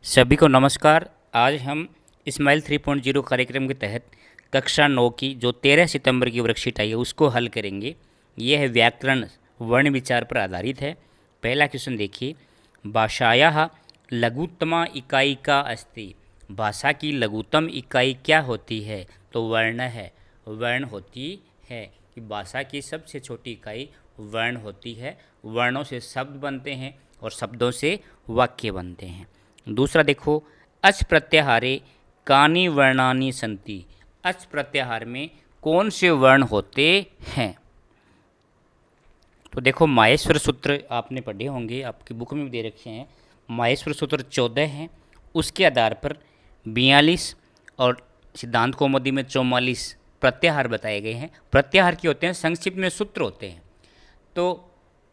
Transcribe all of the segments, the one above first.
सभी को नमस्कार। आज हम स्माइल 3.0 कार्यक्रम के तहत कक्षा 9 की जो 13 सितंबर की वर्कशीट आई है उसको हल करेंगे। यह है व्याकरण वर्ण विचार पर आधारित है। पहला क्वेश्चन देखिए, भाषायाः लघुत्तमा इकाई का अस्ति। भाषा की लघुत्तम इकाई क्या होती है? तो वर्ण है, वर्ण होती है कि भाषा की सबसे छोटी इकाई वर्ण होती है। वर्णों से शब्द बनते हैं और शब्दों से वाक्य बनते हैं। दूसरा देखो, अच प्रत्याहारे कानि वर्णानि सन्ति। अच प्रत्याहार में कौन से वर्ण होते हैं? तो देखो, माहेश्वर सूत्र आपने पढ़े होंगे, आपकी बुक में भी दे रखे हैं। माहेश्वर सूत्र 14 हैं, उसके आधार पर 42 और सिद्धांत कौमुदी में 44 प्रत्याहार बताए गए हैं। प्रत्याहार के होते हैं, संक्षिप्त में सूत्र होते हैं। तो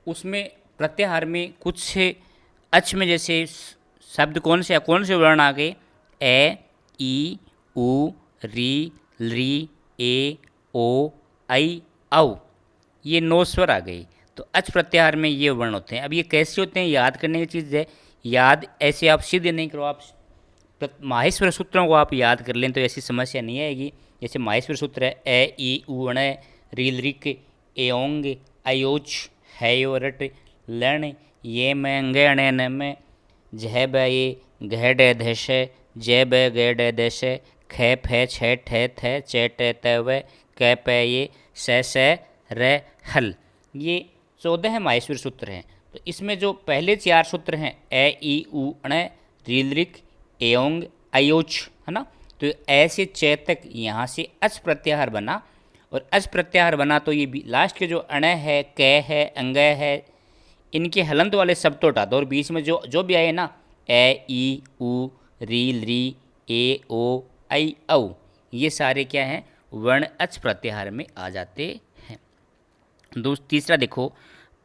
उसमें प्रत्याहार में कुछ अच में जैसे शब्द कौन से वर्ण आ गए? ए, ई, उ, री, ली, ए, ओ, आई, औ, ये 9 स्वर आ गए। तो अच प्रत्याहार में ये वर्ण होते हैं। अब ये कैसे होते हैं, याद करने की चीज़ है। याद ऐसे आप सीधे नहीं करो, आप माहेश्वर सूत्रों को आप याद कर लें तो ऐसी समस्या नहीं आएगी। जैसे माहेश्वर सूत्र है ए, ई, उ, अण, रील, रिक, एओंग, अयोच, हैयोरट, लण, ये में, अंगे, अणे, न में, जह ब ये, घ डे धश, जय ब ग डे दश, ख फे छ ठे थ, च ट त व, क प ये, स र हल। ये 14 है माहेश्वर सूत्र हैं। तो इसमें जो पहले 4 सूत्र हैं ए, ई, उ, अण, रील, रिक, एओंग, अयोच, है ना। तो ऐसे च तक यहाँ से अच प्रत्याहार बना, और अच प्रत्याहार बना तो ये लास्ट के जो अण है, क है, अंग है, इनके हलंत वाले शब्द तो हटा दो, और बीच में जो जो भी आए ना, ए, ई, उ, री, ली, ए, ओ, आई, औ, ये सारे क्या हैं? वर्ण अच प्रत्याहार में आ जाते हैं। तीसरा देखो,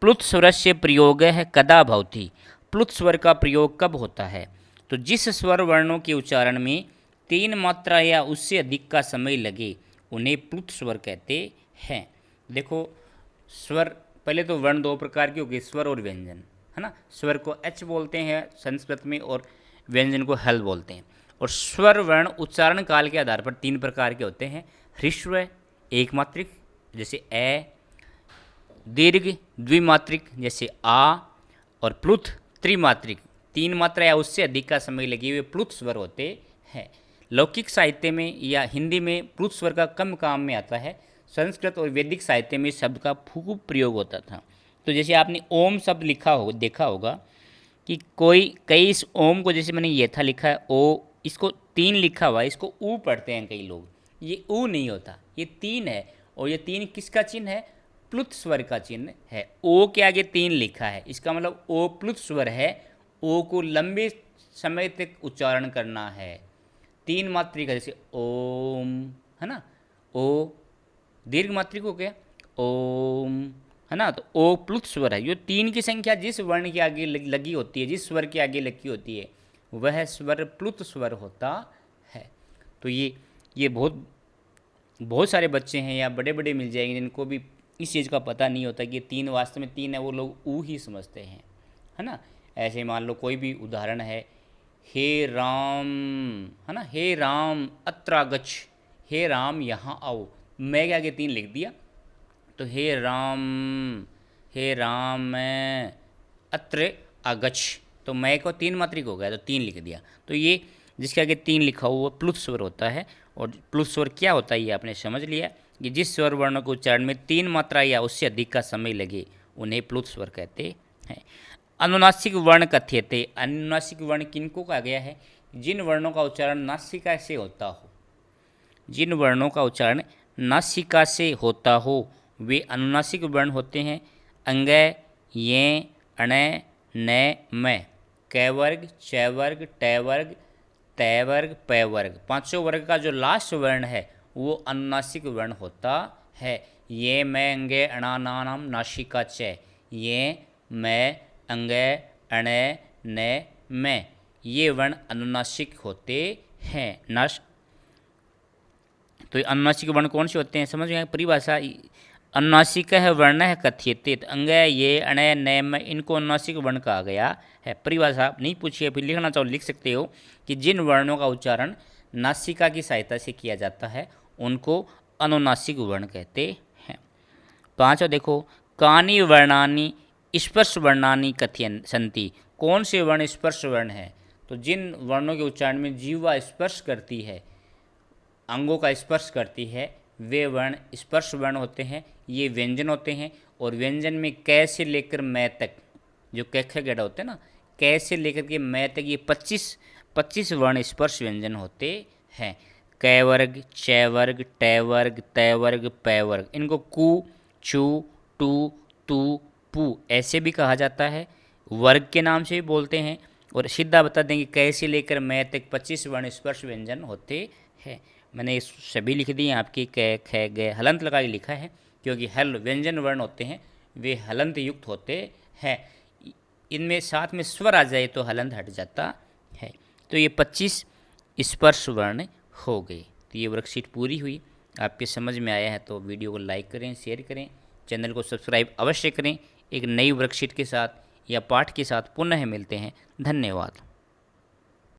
प्लुत स्वरस्य प्रयोग है कदा भवति। प्लुत स्वर का प्रयोग कब होता है? तो जिस स्वर वर्णों के उच्चारण में 3 मात्रा या उससे अधिक का समय लगे उन्हें प्लुत स्वर कहते हैं। देखो, स्वर, पहले तो वर्ण 2 प्रकार के हो गए, स्वर और व्यंजन, है ना। स्वर को एच बोलते हैं संस्कृत में और व्यंजन को हल बोलते हैं। और स्वर वर्ण उच्चारण काल के आधार पर 3 प्रकार के होते हैं। ह्रस्व एक मात्रिक जैसे ए, दीर्घ द्विमात्रिक जैसे आ, और प्लुत त्रिमात्रिक 3 मात्रा या उससे अधिक का समय लगे हुए प्लुत स्वर होते हैं। लौकिक साहित्य में या हिंदी में प्लुत स्वर का कम काम में आता है। संस्कृत और वैदिक साहित्य में शब्द का खूब प्रयोग होता था। तो जैसे आपने ओम शब्द देखा होगा कि कई इस ओम को, जैसे मैंने ये था लिखा है ओ, इसको 3 लिखा हुआ है, इसको ऊ पढ़ते हैं कई लोग। ये ऊ नहीं होता, ये 3 है। और ये 3 किसका चिन्ह है? प्लुत स्वर का चिन्ह है। ओ के आगे 3 लिखा है, इसका मतलब ओ प्लुत स्वर है। ओ को लंबे समय तक उच्चारण करना है। 3 मात्रिक है, जैसे ओम, है ना। ओ दीर्घ मात्रिक हो गया ओम, है ना। तो ओ प्लुत स्वर है। ये 3 की संख्या जिस वर्ण के आगे लगी होती है, जिस स्वर के आगे लगी होती है, वह स्वर प्लुत स्वर होता है। तो ये बहुत बहुत सारे बच्चे हैं या बड़े बड़े मिल जाएंगे जिनको भी इस चीज़ का पता नहीं होता कि 3 वास्तव में 3 है, वो लोग ऊ ही समझते हैं, है ना। ऐसे मान लो कोई भी उदाहरण है, हे राम, है ना, हे राम अत्र गच्छ, हे राम यहाँ आओ। मैं के आगे 3 लिख दिया, तो हे राम मैं अत्र अगच्छ, तो मैं को 3 मात्रिक हो गया तो 3 लिख दिया। तो ये जिसके आगे 3 लिखा हुआ प्लुत स्वर होता है। और प्लुत स्वर क्या होता है ये आपने समझ लिया कि जिस स्वर वर्ण को उच्चारण में 3 मात्रा या उससे अधिक का समय लगे उन्हें प्लुत स्वर कहते हैं। अनुनासिक वर्ण कथ्यते। अनुनासिक वर्ण किनको कहा गया है? जिन वर्णों का उच्चारण नासिका से होता हो, जिन वर्णों का उच्चारण नासिका से होता हो वे अनुनासिक वर्ण होते हैं। अंग, ये, अण, न, मैं, क वर्ग, च वर्ग, ट वर्ग, त वर्ग, प वर्ग, 5 वर्ग का जो लास्ट वर्ण है वो अनुनासिक वर्ण होता है। ये, मैं, अंगे, अणा, नाम, नासिका, च, ये, मैं, अंग, अण, न, मैं, ये वर्ण अनुनासिक होते हैं। तो अनुनासिक वर्ण कौन से होते हैं समझ गए? परिभाषा अनुनासिक है वर्ण है कथ्यते, अंग ये अणय नयम इनको अनुनासिक वर्ण कहा गया है। परिभाषा नहीं पूछिए, फिर लिखना चाहो लिख सकते हो कि जिन वर्णों का उच्चारण नासिका की सहायता से किया जाता है उनको अनुनासिक वर्ण कहते हैं। पांचवा देखो, कानि वर्णानि स्पर्श वर्णानि कथयन संति, कौन से वर्ण स्पर्श वर्ण है? तो जिन वर्णों के उच्चारण में जीवा स्पर्श करती है, अंगों का स्पर्श करती है, वे वर्ण स्पर्श वर्ण होते हैं। ये व्यंजन होते हैं और व्यंजन में कै से लेकर मै तक, जो क ख गड़ा होते हैं ना, कै से लेकर के मै तक ये 25 वर्ण स्पर्श व्यंजन होते हैं। कै वर्ग, च वर्ग, ट वर्ग, त वर्ग, पै वर्ग, इनको कु, चू, टू, तू, पू ऐसे भी कहा जाता है, वर्ग के नाम से भी बोलते हैं। और सीधा बता देंगे कै से लेकर मै तक 25 वर्ण स्पर्श व्यंजन होते हैं। मैंने सभी लिख दिए आपकी, कै ख ग हलंत लगा के लिखा है, क्योंकि हल व्यंजन वर्ण होते हैं, वे हलंत युक्त होते हैं। इनमें साथ में स्वर आ जाए तो हलंत हट जाता है। तो ये 25 स्पर्श वर्ण हो गए। तो ये वर्कशीट पूरी हुई। आपके समझ में आया है तो वीडियो को लाइक करें, शेयर करें, चैनल को सब्सक्राइब अवश्य करें। एक नई वर्कशीट के साथ या पाठ के साथ पुनः मिलते हैं। धन्यवाद।